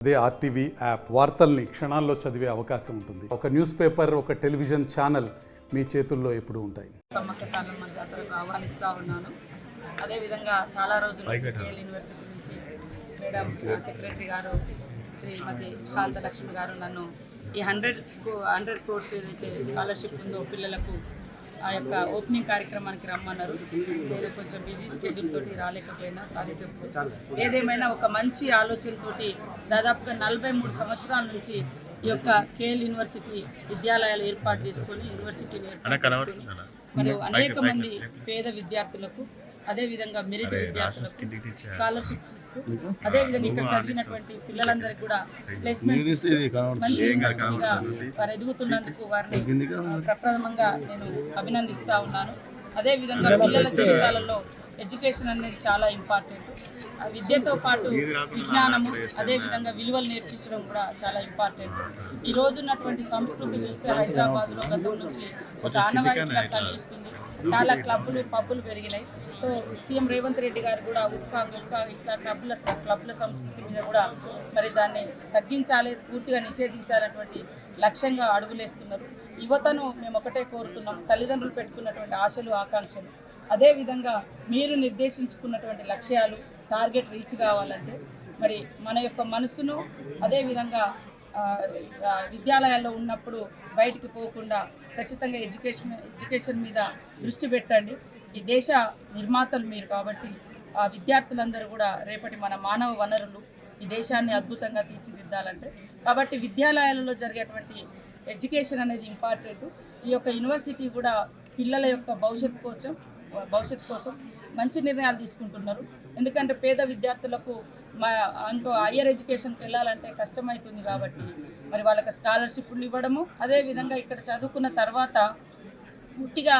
అదే RTV app వార్తల్ని క్షణాల్లో చదివే అవకాశం ఉంటుంది. ఒక న్యూస్ పేపర్, ఒక టెలివిజన్ ఛానల్ మీ చేతుల్లో ఎప్పుడూ ఉంటాయి. సమ్మక్క సారలమ్మ జాతరకు ఆహ్వానిస్తూ ఉన్నాను. అదేవిధంగా చాలా రోజుల నుంచి కేఎల్ యూనివర్సిటీ నుంచి మేడం సెక్రటరీ గారు శ్రీమతి కాంతలక్ష్మి గారు నన్ను ఈ 100 కోర్స్ ఏదైతే స్కాలర్షిప్ ఉందో పిల్లలకు ఆ యొక్క ఓపెనింగ్ కార్యక్రమానికి రమ్మన్నారు. నేను కొంచెం బిజీ స్కెడ్యూల్ తోటి రాలేకపోయినా సారీ చెప్తూ, ఏదేమైనా ఒక మంచి ఆలోచనతోటి దాదాపుగా 43 సంవత్సరాల నుంచి ఈ యొక్క కేఎల్ యూనివర్సిటీ విద్యాలయాలు ఏర్పాటు చేసుకొని యూనివర్సిటీని మరియు అనేక మంది పేద విద్యార్థులకు అదేవిధంగా మెరిట్ విద్యార్థులకు స్కాలర్షిప్స్ ఇస్తూ అదేవిధంగా ఇక్కడ చదివినటువంటి పిల్లలందరికీ కూడా ప్లేస్మెంట్స్ మంచి యూనివర్సిటీగా వారు ఎదుగుతున్నందుకు వారిని ప్రప్రథమంగా నేను అభినందిస్తూ ఉన్నాను. అదేవిధంగా పిల్లల జీవితాలలో ఎడ్యుకేషన్ అనేది చాలా ఇంపార్టెంట్. విద్యతో పాటు విజ్ఞానము అదేవిధంగా విలువలు నేర్పించడం కూడా చాలా ఇంపార్టెంట్. ఈ రోజున్నటువంటి సంస్కృతి చూస్తే హైదరాబాద్లో గతం నుంచి ఒక ఆనవాయితీగా కనిపిస్తుంది. చాలా క్లబ్బులు పబ్బులు పెరిగినాయి. సో సీఎం రేవంత్ రెడ్డి గారు కూడా గుట్కా ఇట్లా క్లబ్ల సంస్కృతి మీద కూడా మరి దాన్ని తగ్గించాలి, పూర్తిగా నిషేధించాలన్నటువంటి లక్ష్యంగా అడుగులేస్తున్నారు. యువతను మేము ఒకటే కోరుతున్నాం, తల్లిదండ్రులు పెట్టుకున్నటువంటి ఆశలు ఆకాంక్షలు అదేవిధంగా మీరు నిర్దేశించుకున్నటువంటి లక్ష్యాలు టార్గెట్ రీచ్ కావాలంటే మరి మన యొక్క మనసును అదేవిధంగా విద్యాలయాల్లో ఉన్నప్పుడు బయటికి పోకుండా ఖచ్చితంగా ఎడ్యుకేషన్ మీద దృష్టి పెట్టండి. ఈ దేశ నిర్మాతలు మీరు కాబట్టి ఆ విద్యార్థులందరూ కూడా రేపటి మన మానవ వనరులు, ఈ దేశాన్ని అద్భుతంగా తీర్చిదిద్దాలంటే కాబట్టి విద్యాలయాలలో జరిగేటువంటి ఎడ్యుకేషన్ అనేది ఇంపార్టెంట్. ఈ యొక్క యూనివర్సిటీ కూడా పిల్లల యొక్క భవిష్యత్తు కోసం మంచి నిర్ణయాలు తీసుకుంటున్నారు. ఎందుకంటే పేద విద్యార్థులకు ఇంకో హయ్యర్ ఎడ్యుకేషన్కి వెళ్ళాలంటే కష్టమవుతుంది కాబట్టి మరి వాళ్ళకి స్కాలర్షిప్లు ఇవ్వడము అదేవిధంగా ఇక్కడ చదువుకున్న తర్వాత పూర్తిగా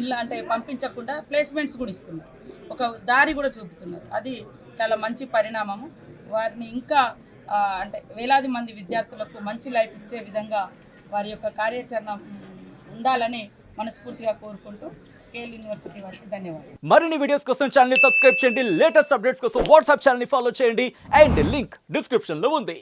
ఇలా అంటే పంపించకుండా ప్లేస్మెంట్స్ కూడా ఇస్తున్నారు, ఒక దారి కూడా చూపుతున్నారు. అది చాలా మంచి పరిణామము. వారిని ఇంకా అంటే వేలాది మంది విద్యార్థులకు మంచి లైఫ్ ఇచ్చే విధంగా వారి యొక్క కార్యాచరణ ఉండాలని మనస్ఫూర్తిగా కోరుకుంటూ కేఎల్ యూనివర్సిటీ వారికి ధన్యవాదాలు. మరిన్ని వీడియోస్ కోసం ఛానల్ ని సబ్స్క్రైబ్ చేయండి, లేటెస్ట్ అప్డేట్స్ కోసం వాట్సాప్ ఛానల్ ని ఫాలో చేయండి అండ్ లింక్ డిస్క్రిప్షన్ లో ఉంది.